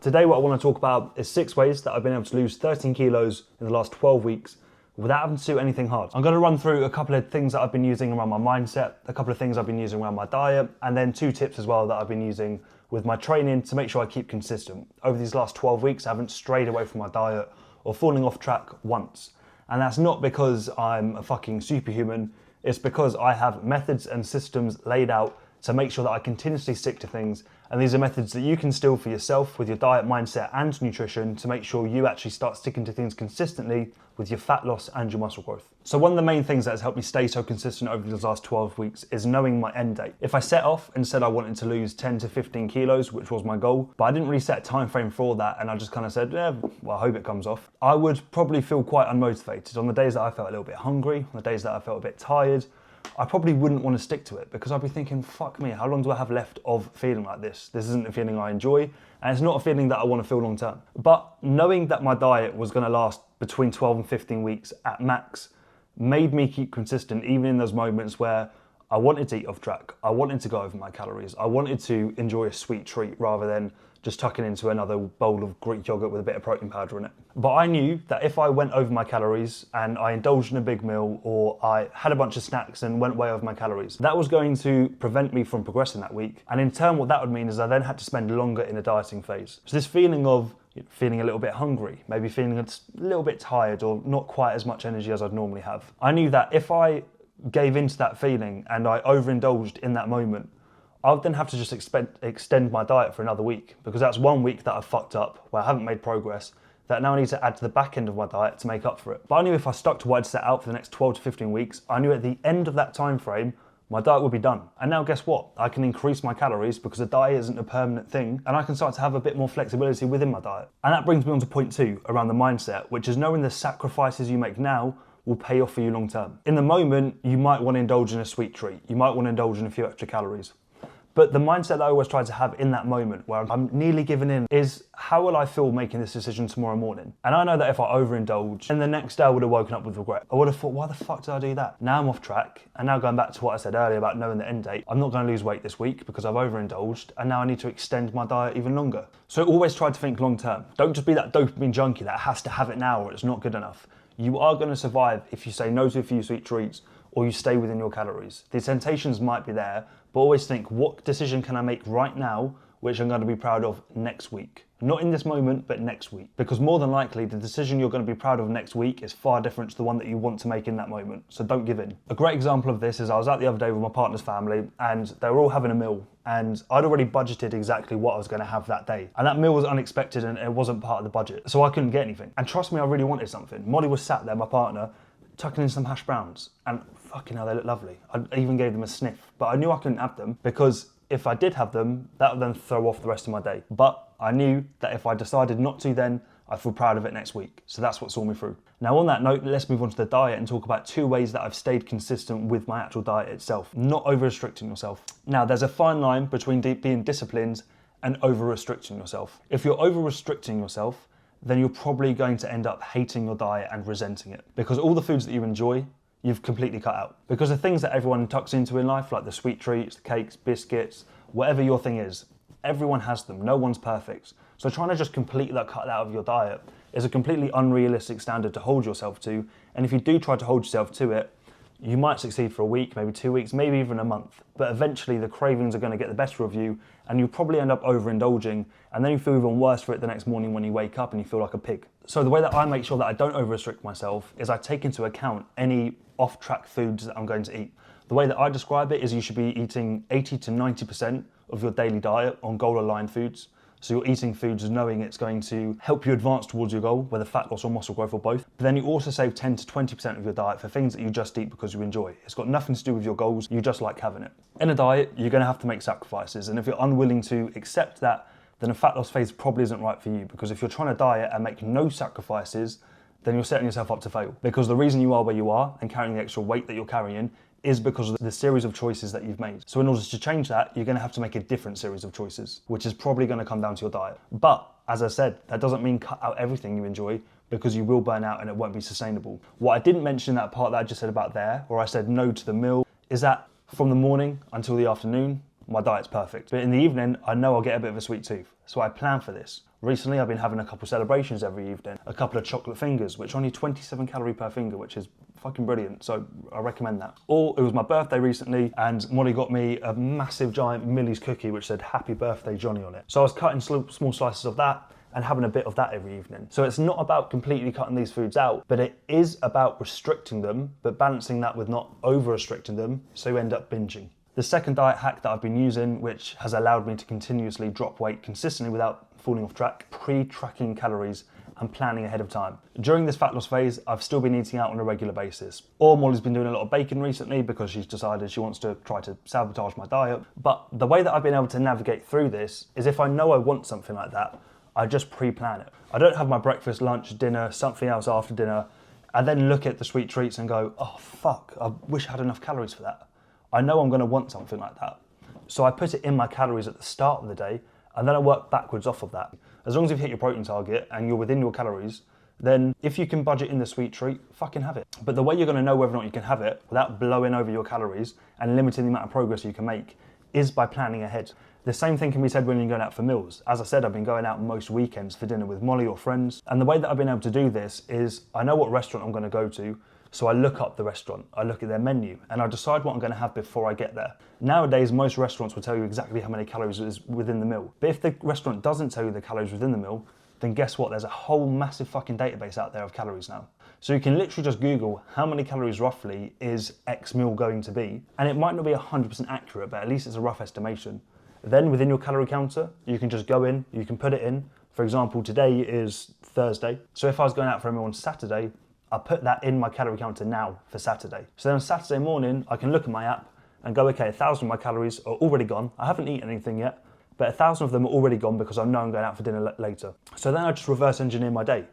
Today what I want to talk about is 6 ways that I've been able to lose 13 kilos in the last 12 weeks without having to do anything hard. I'm going to run through a couple of things that I've been using around my mindset, a couple of things I've been using around my diet, and then 2 tips as well that I've been using with my training to make sure I keep consistent. Over these last 12 weeks, I haven't strayed away from my diet or falling off track once. And that's not because I'm a fucking superhuman, it's because I have methods and systems laid out to make sure that I continuously stick to things. And these are methods that you can steal for yourself with your diet, mindset, and nutrition to make sure you actually start sticking to things consistently with your fat loss and your muscle growth. So one of the main things that has helped me stay so consistent over these last 12 weeks is knowing my end date. If I set off and said I wanted to lose 10 to 15 kilos, which was my goal, but I didn't really set a time frame for that, and I just kind of said, well, I hope it comes off, I would probably feel quite unmotivated. On the days that I felt a little bit hungry, on the days that I felt a bit tired, I probably wouldn't want to stick to it because I'd be thinking, fuck me, how long do I have left of feeling like this? This isn't a feeling I enjoy, and it's not a feeling that I want to feel long term. But knowing that my diet was going to last between 12 and 15 weeks at max made me keep consistent even in those moments where I wanted to eat off track, I wanted to go over my calories, I wanted to enjoy a sweet treat rather than just tucking into another bowl of Greek yogurt with a bit of protein powder in it. But I knew that if I went over my calories and I indulged in a big meal or I had a bunch of snacks and went way over my calories, that was going to prevent me from progressing that week. And in turn, what that would mean is I then had to spend longer in the dieting phase. So this feeling of feeling a little bit hungry, maybe feeling a little bit tired or not quite as much energy as I'd normally have. I knew that if I gave into that feeling and I overindulged in that moment, I would then have to just extend my diet for another week, because that's 1 week that I've fucked up, where I haven't made progress, that now I need to add to the back end of my diet to make up for it. But I knew if I stuck to what I'd set out for the next 12 to 15 weeks, I knew at the end of that time frame, my diet would be done. And now guess what? I can increase my calories because a diet isn't a permanent thing, and I can start to have a bit more flexibility within my diet. And that brings me on to point 2 around the mindset, which is knowing the sacrifices you make now will pay off for you long term. In the moment, you might want to indulge in a sweet treat. You might want to indulge in a few extra calories. But the mindset that I always try to have in that moment where I'm nearly giving in is, how will I feel making this decision tomorrow morning? And I know that if I overindulge, then the next day I would have woken up with regret. I would have thought, why the fuck did I do that? Now I'm off track. And now going back to what I said earlier about knowing the end date, I'm not going to lose weight this week because I've overindulged, and now I need to extend my diet even longer. So always try to think long term. Don't just be that dopamine junkie that has to have it now or it's not good enough. You are going to survive if you say no to a few sweet treats or you stay within your calories. The temptations might be there, but always think, what decision can I make right now which I'm going to be proud of next week? Not in this moment, but next week. Because more than likely, the decision you're going to be proud of next week is far different to the one that you want to make in that moment. So don't give in. A great example of this is I was out the other day with my partner's family and they were all having a meal, and I'd already budgeted exactly what I was going to have that day. And that meal was unexpected and it wasn't part of the budget. So I couldn't get anything. And trust me, I really wanted something. Molly was sat there, my partner, tucking in some hash browns, and fucking hell, they look lovely. I even gave them a sniff, but I knew I couldn't have them because if I did have them, that would then throw off the rest of my day. But I knew that if I decided not to then, I'd feel proud of it next week. So that's what saw me through. Now on that note, let's move on to the diet and talk about 2 ways that I've stayed consistent with my actual diet itself, not over-restricting yourself. Now there's a fine line between being disciplined and over-restricting yourself. If you're over-restricting yourself, then you're probably going to end up hating your diet and resenting it, because all the foods that you enjoy, you've completely cut out. Because the things that everyone tucks into in life, like the sweet treats, the cakes, biscuits, whatever your thing is, everyone has them, no one's perfect. So trying to just completely cut that out of your diet is a completely unrealistic standard to hold yourself to. And if you do try to hold yourself to it, you might succeed for a week, maybe 2 weeks, maybe even a month. But eventually the cravings are going to get the better of you and you'll probably end up overindulging, and then you feel even worse for it the next morning when you wake up and you feel like a pig. So the way that I make sure that I don't over-restrict myself is I take into account any off-track foods that I'm going to eat. The way that I describe it is you should be eating 80 to 90% of your daily diet on goal-aligned foods. So you're eating foods knowing it's going to help you advance towards your goal, whether fat loss or muscle growth or both. But then you also save 10 to 20% of your diet for things that you just eat because you enjoy. It's got nothing to do with your goals, you just like having it. In a diet, you're going to have to make sacrifices, and if you're unwilling to accept that, then a fat loss phase probably isn't right for you, because if you're trying to diet and make no sacrifices, then you're setting yourself up to fail. Because the reason you are where you are and carrying the extra weight that you're carrying is because of the series of choices that you've made. So in order to change that, you're going to have to make a different series of choices, which is probably going to come down to your diet. But as I said, that doesn't mean cut out everything you enjoy, because you will burn out and it won't be sustainable. What I didn't mention in that part that I just said about there, where I said no to the meal, is that from the morning until the afternoon, my diet's perfect. But in the evening, I know I'll get a bit of a sweet tooth. So I plan for this. Recently, I've been having a couple celebrations every evening, a couple of chocolate fingers, which are only 27 calories per finger, which is fucking brilliant, so I recommend that. Or it was my birthday recently, and Molly got me a massive giant Millie's cookie, which said "Happy Birthday, Johnny" on it. So I was cutting small slices of that, and having a bit of that every evening. So it's not about completely cutting these foods out, but it is about restricting them, but balancing that with not over-restricting them, so you end up binging. The second diet hack that I've been using, which has allowed me to continuously drop weight consistently without falling off track, pre-tracking calories and planning ahead of time. During this fat loss phase, I've still been eating out on a regular basis. Or Molly's been doing a lot of bacon recently because she's decided she wants to try to sabotage my diet. But the way that I've been able to navigate through this is if I know I want something like that, I just pre-plan it. I don't have my breakfast, lunch, dinner, something else after dinner, and then look at the sweet treats and go, oh fuck, I wish I had enough calories for that. I know I'm gonna want something like that. So I put it in my calories at the start of the day, and then I work backwards off of that. As long as you've hit your protein target and you're within your calories, then if you can budget in the sweet treat, fucking have it. But the way you're gonna know whether or not you can have it without blowing over your calories and limiting the amount of progress you can make is by planning ahead. The same thing can be said when you're going out for meals. As I said, I've been going out most weekends for dinner with Molly or friends. And the way that I've been able to do this is I know what restaurant I'm going to go to, so I look up the restaurant, I look at their menu, and I decide what I'm going to have before I get there. Nowadays, most restaurants will tell you exactly how many calories is within the meal. But if the restaurant doesn't tell you the calories within the meal, then guess what? There's a whole massive fucking database out there of calories now. So you can literally just Google how many calories roughly is X meal going to be. And it might not be 100% accurate, but at least it's a rough estimation. Then within your calorie counter, you can just go in, you can put it in. For example, today is Thursday. So if I was going out for a meal on Saturday, I put that in my calorie counter now for Saturday. So then on Saturday morning, I can look at my app and go, okay, 1,000 of my calories are already gone. I haven't eaten anything yet, but 1,000 of them are already gone because I know I'm going out for dinner later. So then I just reverse engineer my day.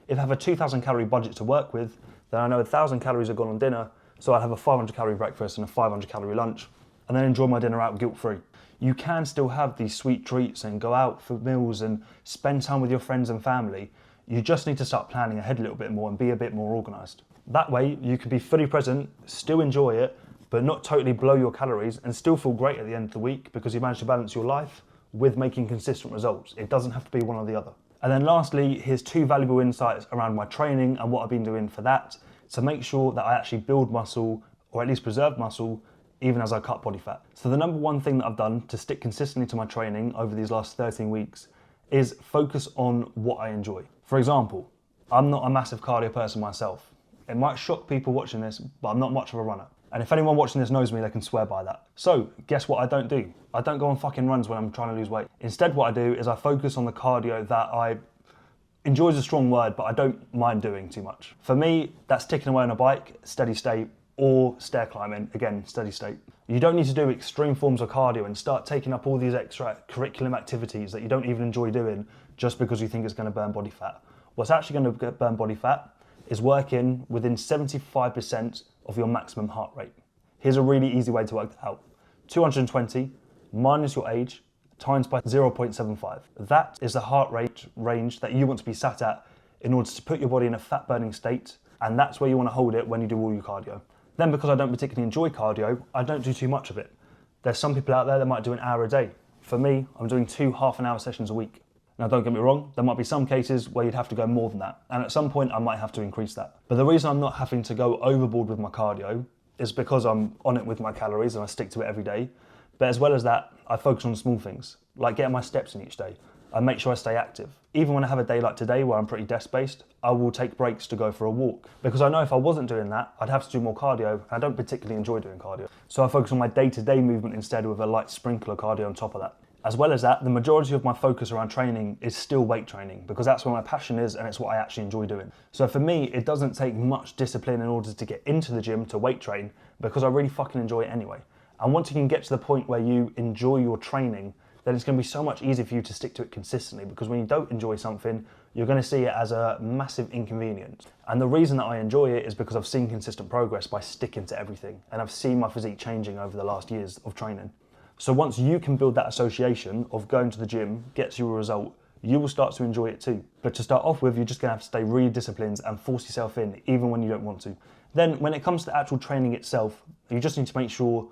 If I have a 2,000 calorie budget to work with, then I know 1,000 calories are gone on dinner, so I'll have a 500 calorie breakfast and a 500 calorie lunch, and then enjoy my dinner out guilt-free. You can still have these sweet treats and go out for meals and spend time with your friends and family. You just need to start planning ahead a little bit more and be a bit more organised. That way you can be fully present, still enjoy it, but not totally blow your calories and still feel great at the end of the week because you managed to balance your life with making consistent results. It doesn't have to be one or the other. And then lastly, here's 2 valuable insights around my training and what I've been doing for that to make sure that I actually build muscle or at least preserve muscle even as I cut body fat. So the number one thing that I've done to stick consistently to my training over these last 13 weeks is focus on what I enjoy. For example, I'm not a massive cardio person myself. It might shock people watching this, but I'm not much of a runner. And if anyone watching this knows me, they can swear by that. So guess what I don't do? I don't go on fucking runs when I'm trying to lose weight. Instead, what I do is I focus on the cardio that I enjoy is a strong word, but I don't mind doing too much. For me, that's ticking away on a bike, steady state, or stair climbing, again, steady state. You don't need to do extreme forms of cardio and start taking up all these extra curriculum activities that you don't even enjoy doing just because you think it's going to burn body fat. What's actually going to burn body fat is working within 75% of your maximum heart rate. Here's a really easy way to work that out. 220 minus your age times by 0.75. That is the heart rate range that you want to be sat at in order to put your body in a fat burning state, and that's where you want to hold it when you do all your cardio. Then because I don't particularly enjoy cardio, I don't do too much of it. There's some people out there that might do an hour a day. For me, I'm doing 2 half-an-hour sessions a week. Now don't get me wrong, there might be some cases where you'd have to go more than that, and at some point I might have to increase that. But the reason I'm not having to go overboard with my cardio is because I'm on it with my calories and I stick to it every day. But as well as that, I focus on small things, like getting my steps in each day. I make sure I stay active. Even when I have a day like today where I'm pretty desk-based, I will take breaks to go for a walk. Because I know if I wasn't doing that, I'd have to do more cardio, and I don't particularly enjoy doing cardio. So I focus on my day-to-day movement instead with a light sprinkle of cardio on top of that. As well as that, the majority of my focus around training is still weight training because that's where my passion is and it's what I actually enjoy doing. So for me, it doesn't take much discipline in order to get into the gym to weight train because I really fucking enjoy it anyway. And once you can get to the point where you enjoy your training, then it's going to be so much easier for you to stick to it consistently because when you don't enjoy something, you're going to see it as a massive inconvenience. And the reason that I enjoy it is because I've seen consistent progress by sticking to everything, and I've seen my physique changing over the last years of training. So once you can build that association of going to the gym gets you a result, you will start to enjoy it too. But to start off with, you're just going to have to stay really disciplined and force yourself in even when you don't want to. Then when it comes to actual training itself, you just need to make sure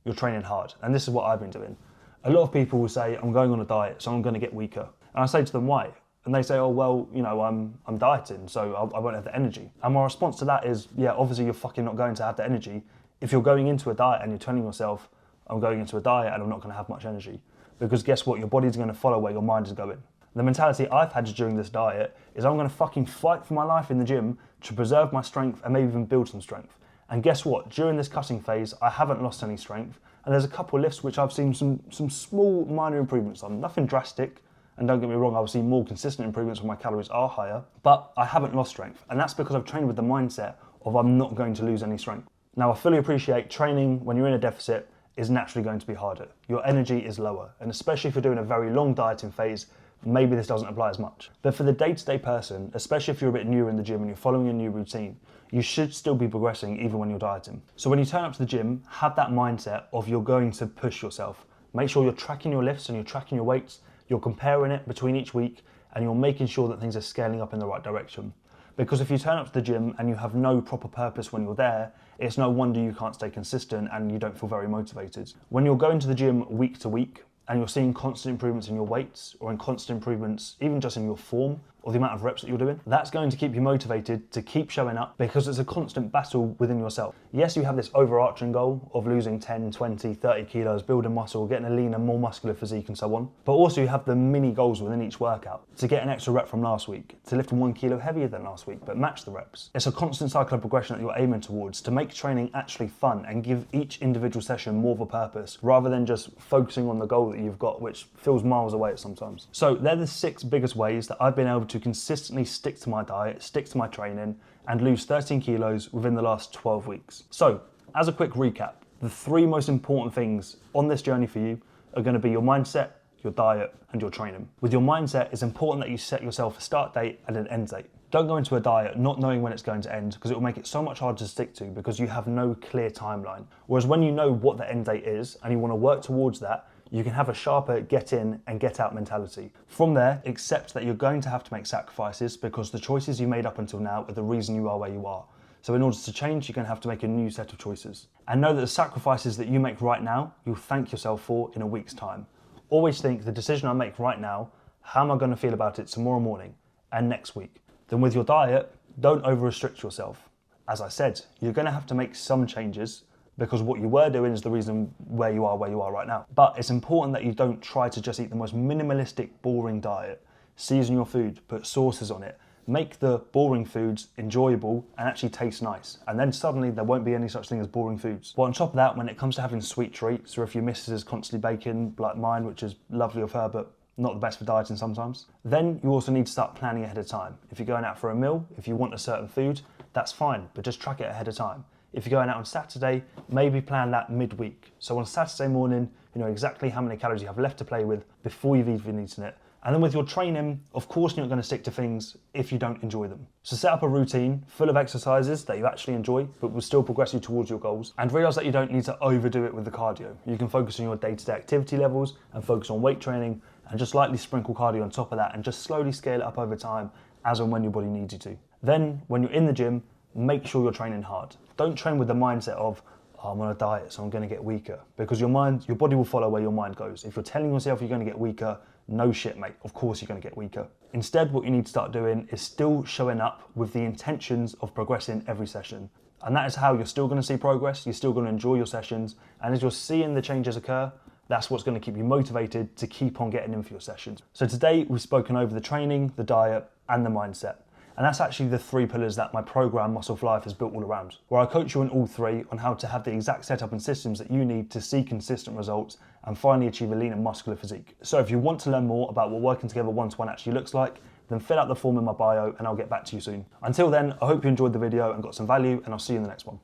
you're training hard. And this is what I've been doing. A lot of people will say, I'm going on a diet, so I'm going to get weaker. And I say to them, why? And they say, oh, well, you know, I'm dieting, so I won't have the energy. And my response to that is, yeah, obviously you're fucking not going to have the energy if you're going into a diet and you're telling yourself, I'm going into a diet and I'm not going to have much energy. Because guess what? Your body's going to follow where your mind is going. The mentality I've had during this diet is I'm going to fucking fight for my life in the gym to preserve my strength and maybe even build some strength. And guess what? During this cutting phase, I haven't lost any strength. And there's a couple of lifts which I've seen some small minor improvements on. Nothing drastic. And don't get me wrong, I've seen more consistent improvements when my calories are higher. But I haven't lost strength. And that's because I've trained with the mindset of I'm not going to lose any strength. Now, I fully appreciate training when you're in a deficit is naturally going to be harder. Your energy is lower. And especially if you're doing a very long dieting phase, maybe this doesn't apply as much. But for the day-to-day person, especially if you're a bit newer in the gym and you're following a new routine, you should still be progressing even when you're dieting. So when you turn up to the gym, have that mindset of you're going to push yourself. Make sure you're tracking your lifts and you're tracking your weights, you're comparing it between each week, and you're making sure that things are scaling up in the right direction. Because if you turn up to the gym and you have no proper purpose when you're there, it's no wonder you can't stay consistent and you don't feel very motivated. When you're going to the gym week to week, and you're seeing constant improvements in your weights or in constant improvements even just in your form or the amount of reps that you're doing, that's going to keep you motivated to keep showing up because it's a constant battle within yourself. Yes, you have this overarching goal of losing 10, 20, 30 kilos, building muscle, getting a leaner, more muscular physique and so on. But also you have the mini goals within each workout to get an extra rep from last week, to lift 1 kilo heavier than last week, but match the reps. It's a constant cycle of progression that you're aiming towards to make training actually fun and give each individual session more of a purpose rather than just focusing on the goal that you've got, which feels miles away at sometimes. So they're the 6 biggest ways that I've been able to consistently stick to my diet, stick to my training, and lose 13 kilos within the last 12 weeks. So, as a quick recap, the 3 most important things on this journey for you are going to be your mindset, your diet, and your training. With your mindset, it's important that you set yourself a start date and an end date. Don't go into a diet not knowing when it's going to end because it will make it so much harder to stick to because you have no clear timeline. Whereas when you know what the end date is and you want to work towards that, you can have a sharper get in and get out mentality. From there, accept that you're going to have to make sacrifices because the choices you made up until now are the reason you are where you are. So in order to change, you're going to have to make a new set of choices. And know that the sacrifices that you make right now, you'll thank yourself for in a week's time. Always think the decision I make right now, how am I going to feel about it tomorrow morning and next week? Then with your diet, don't over-restrict yourself. As I said, you're going to have to make some changes because what you were doing is the reason where you are right now. But it's important that you don't try to just eat the most minimalistic, boring diet. Season your food, put sauces on it, make the boring foods enjoyable and actually taste nice. And then suddenly there won't be any such thing as boring foods. But on top of that, when it comes to having sweet treats, or if your missus is constantly baking like mine, which is lovely of her, but not the best for dieting sometimes, then you also need to start planning ahead of time. If you're going out for a meal, if you want a certain food, that's fine, but just track it ahead of time. If you're going out on Saturday, maybe plan that midweek. So on Saturday morning, you know exactly how many calories you have left to play with before you've even eaten it. And then with your training, of course you're not going to stick to things if you don't enjoy them. So set up a routine full of exercises that you actually enjoy, but will still progress you towards your goals. And realize that you don't need to overdo it with the cardio. You can focus on your day-to-day activity levels and focus on weight training and just lightly sprinkle cardio on top of that and just slowly scale it up over time as and when your body needs you to. Then when you're in the gym, make sure you're training hard. Don't train with the mindset of, oh, I'm on a diet, so I'm going to get weaker. Because your body will follow where your mind goes. If you're telling yourself you're going to get weaker, no shit, mate. Of course you're going to get weaker. Instead, what you need to start doing is still showing up with the intentions of progressing every session. And that is how you're still going to see progress. You're still going to enjoy your sessions. And as you're seeing the changes occur, that's what's going to keep you motivated to keep on getting in for your sessions. So today we've spoken over the training, the diet, and the mindset. And that's actually the 3 pillars that my program Muscle for Life is built all around, where I coach you on all 3 on how to have the exact setup and systems that you need to see consistent results and finally achieve a lean and muscular physique. So if you want to learn more about what working together one-to-one actually looks like, then fill out the form in my bio and I'll get back to you soon. Until then, I hope you enjoyed the video and got some value, and I'll see you in the next one.